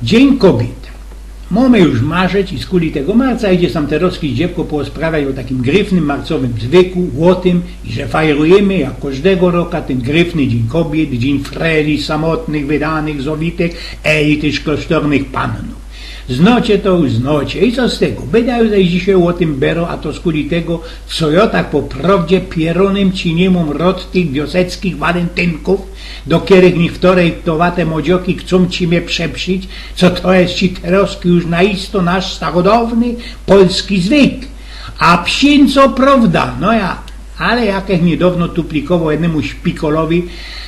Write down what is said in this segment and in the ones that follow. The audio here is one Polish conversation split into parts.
Dzień kobiet. Mamy już marzec i z kuli tego marca idzie Samterowski dziewko porozprawiać o takim gryfnym marcowym zwykłu, o tym, że fajrujemy jak każdego roku ten gryfny Dzień Kobiet, Dzień freli, samotnych, wydanych, zowitek, elity klasztornych pannów. Znocie to już znocie. I co z tego? Bydają zaś dzisiaj o tym bero, a to z kuli tego, co ja tak po prawdzie pieronym ci nie mam rod tych wioseckich walentynków, do których mi wtorej towate modzioki chcą ci mnie przeprzyć, co to jest ci teroski już naisto nasz starodawny polski zwyk. A psin co prawda, no ja, ale jakich niedawno tuplikował jednemu szpikolowi,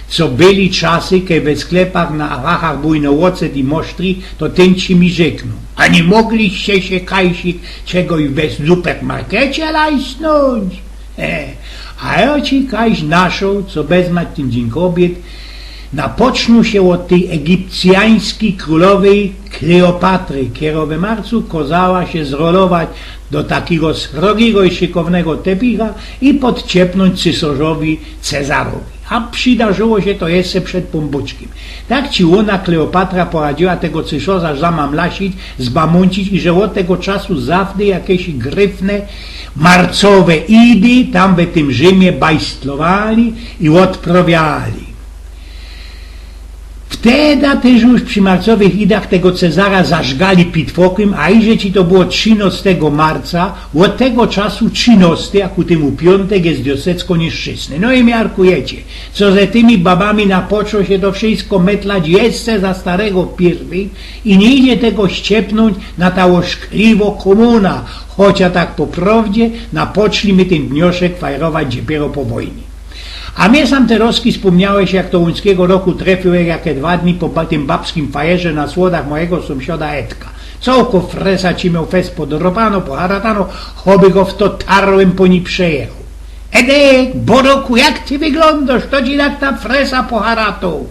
co byli czasy, kiedy we sklepach na rachach bujno ocet i mosztri, to ten ci mi rzeknął. A nie mogliście się kajsik czegoś w supermarkecie lajsnąć? A ja ci kajś naszą, co bezmać ten Dzień Kobiet, napoczną się od tej egipcjańskiej królowej Kleopatry, która w marcu kozała się zrolować do takiego srogiego i szykownego tepicha i podciepnąć cesarzowi Cezarowi. A przydarzyło się to jeszcze przed Pombuczkiem. Tak ci ona Kleopatra poradziła tego cesarza zamamlasić, zbamuncić i że od tego czasu zawsze jakieś gryfne, marcowe idy tam w tym Rzymie bajstlowali i odprawiali. Wtedy też już przy marcowych idach tego Cezara zażgali pitwokiem, a iże ci to było 13 marca, od tego czasu 13, a ku temu piątek jest wiosecko nieszczęsny. No i miarkujecie, co ze tymi babami napoczą się to wszystko metlać jeszcze za starego pierwi i nie idzie tego ściepnąć na ta oszkliwo komuna, chociaż tak po prawdzie napoczli my ten dnioszek fajrować dopiero po wojnie. A mnie Samterowski wspomniałeś, jak to łuńskiego roku trafiłem jakie 2 dni po tym babskim fajerze na słodach mojego sąsiada Edka. Całko fresa ci miał fest podoropano, poharatano, choby go w to tarłem po ni przejechał. Edek, Bodoku, jak ty wyglądasz, to ci tak ta fresa poharatą?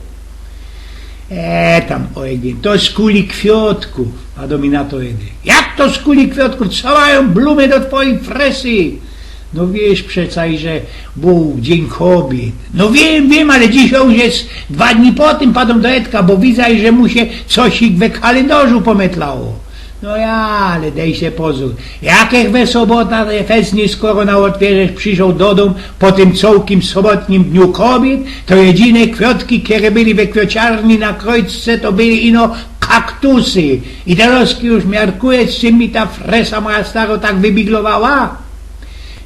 Tam, ojej, to z kuli kwiatków, a do mi na to Edek. Jak to z kuli kwiatków, co mają blumy do twojej fresy? No wiesz przecież, że był Dzień Kobiet. No wiem, ale dzisiaj już jest 2 dni po tym padą do Edka, bo widzę, że mu się coś we kalendarzu pometlało. No ja, ale daj się pozór. Jakich we sobota fest nie skoro na otwierze przyszedł do domu po tym całkiem sobotnim Dniu Kobiet, to jedyne kwiatki, które byli we kwieciarni na Krojczce, to byli ino kaktusy. I teraz już miarkuję, z czym mi ta fresa moja staro tak wybiglowała.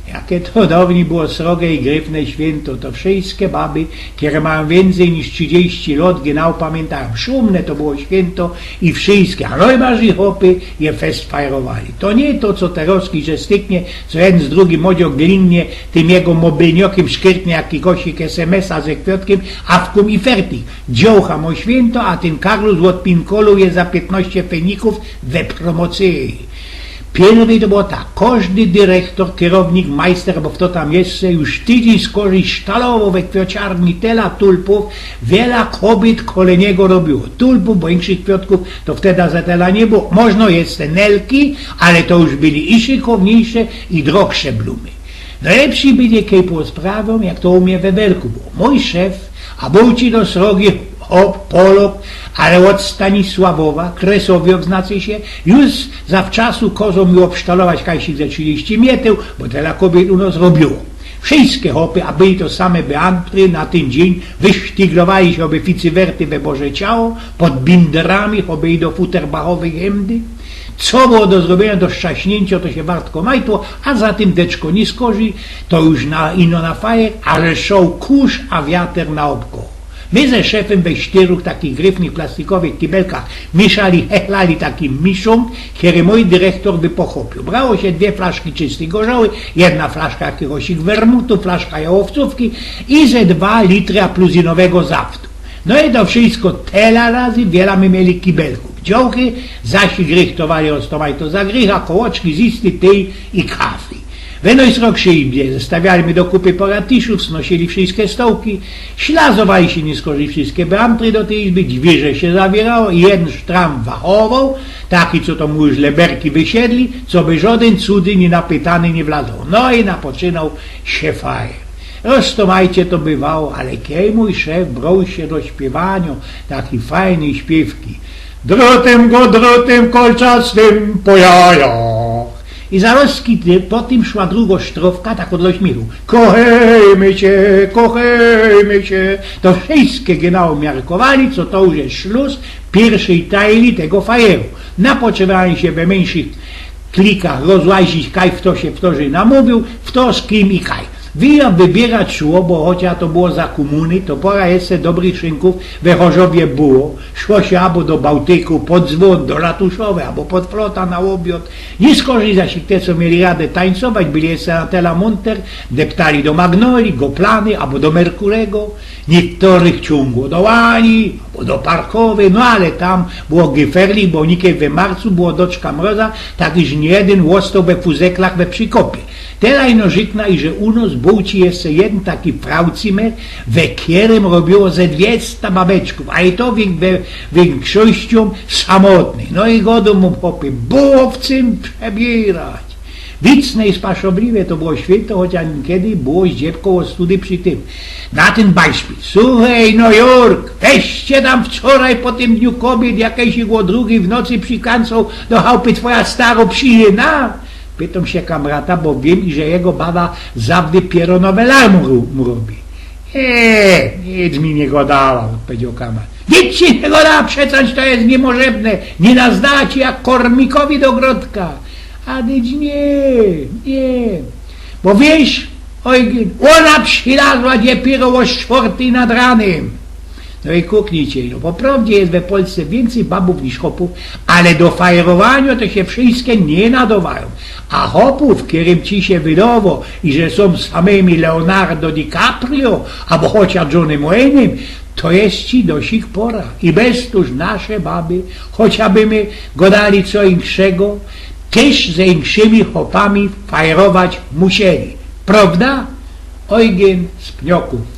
Jakie to dawniej było srogie i gryfne święto, to wszystkie baby, które mają więcej niż 30 lat, genau pamiętają. Szumne to było święto i wszystkie, a najbardziej chłopy je fest fajrowali. To nie to, co Teroski, że styknie, co jeden z drugim modziok glinnie tym jego mobilniokiem szkyrtnie jaki kosik SMS-a ze kwiatkiem, a w kum i fertig. Dziołcha mo święto, a ten Karlus od Pinkolu je za 15 feników we promocji. Pierwszy to było tak, każdy dyrektor, kierownik, majster, bo kto tam jeszcze, już tydzień skorzy sztalowo we kwieciarni tela tulpów, wiele kobiet kole niego robiło. Tulpów, bo większych kwiatków to wtedy za tela nie było. Można jest te nelki, ale to już byli i szykowniejsze, i drogsze blumy. Najlepsi byli kejpu sprawą, jak to u mnie we Welku było. Mój szef, a był ci do srogi Polok, ale od Stanisławowa, Kresowiok znaczy się, już zawczasu kozą mi obsztalować kajsik za 30 metrów, bo tyle kobiet u nas robiło. Wszystkie hopy, a byli to same beantry na ten dzień, wysztyglowali się oby ficywerty we Boże Ciało, pod binderami, oby i do futerbachowych hemdy. Co było do zrobienia, do szczaśnięcia, to się wartko majtło, a za tym deczko nie skorzy, to już ino na fajer, ale szał kurz, a wiater na obkoło. My ze szefem we 4 takich gryfnych plastikowych kibelkach mieszali, hechlali takim miszą, który mój dyrektor by pochopił. Brało się 2 flaszki czystej gorzoły, 1 flaszka jakiegoś wermutu, flaszka jałowcówki i ze 2 litry apluzinowego zaftu. No i to wszystko tyle razy wiele my mieli kibelków. Dziołchy zaś grychtowali ostomaj to za grych, a kołoczki zisty tej i kawy. Weno srok się ibie, zestawiali do kupy poratiszów, znosili wszystkie stołki, ślazowali się nieskorzy wszystkie beamtry do tej izby, dźwierze się zawierało i jeden sztram wachował, taki co to mu już leberki wysiedli, co by żaden cudzy nie napytany nie wlazł. No i napoczynał się fajer. Roztomajcie to bywało, ale kiedy mój szef brał się do śpiewania, taki fajnej śpiewki, drutem kolczastym po jajach. I zaroski po tym szła druga sztrofka, tak od śmiechu. Kochajmy się. To wszystkie genau miarkowali, co to już jest szluz pierwszej tajli tego fajeru. Napoczywali się we mniejszych klikach rozłazić, kaj w to się namówił, w to z kim i kaj. Wybierać szło, bo chociaż to było za komuny, to pora jeszcze dobrych szynków we Chorzowie było. Szło się albo do Bałtyku, pod Dzwon, do Ratuszowe, albo pod Flota na obiad. Nie skorzystać te, co mieli radę tańcować, byli jeszcze na Telamonter, deptali do Magnoli, Goplany, albo do Merkurego. Niektórych ciągło do Łani, albo do Parkowej, no ale tam było Gyferli, bo nikie we marcu było doczka mroza, tak iż nie jeden łostał we fuzeklach we przykopie. Teraz no żykna i że u nas był ci jeszcze jeden taki fraucimer, we kierem robiło ze 200 babeczków, a i to większością samotnych. No i godą mu chłopy, było w czym przebierać. Wicne i spaszobliwe to było święto, chociaż kiedy było z dziewką o study przy tym. Na ten beispił. Słuchaj, no Jurk, weźcie tam wczoraj po tym dniu kobiet, jakieś było drugiej w nocy przykancą do chałupy twoja staro przyjena. Pytam się kamrata, bo wiem, że jego baba zawdy pieronowe larmu mu robi. Nic mi nie godała, odpowiedział kamrat. Nic ci nie godała, przecież to jest niemożebne. Nie nazdać jak kormikowi do ogrodka. A dyć nie. Bo wiesz, oj, ona przylazła dopiero o 4 nad ranem. No i kuknijcie, no po prawdzie jest we Polsce więcej babów niż chłopów, ale do fajerowania to się wszystkie nie nadawają. A chłopów, którym ci się wydało i że są samymi Leonardo DiCaprio, albo chociaż Johnnym Wayne'em, to jest ci do sich pora. I bez tuż nasze baby, chociażby my godali co inszego, też ze innymi chłopami fajerować musieli. Prawda? Eugen z Pnioków.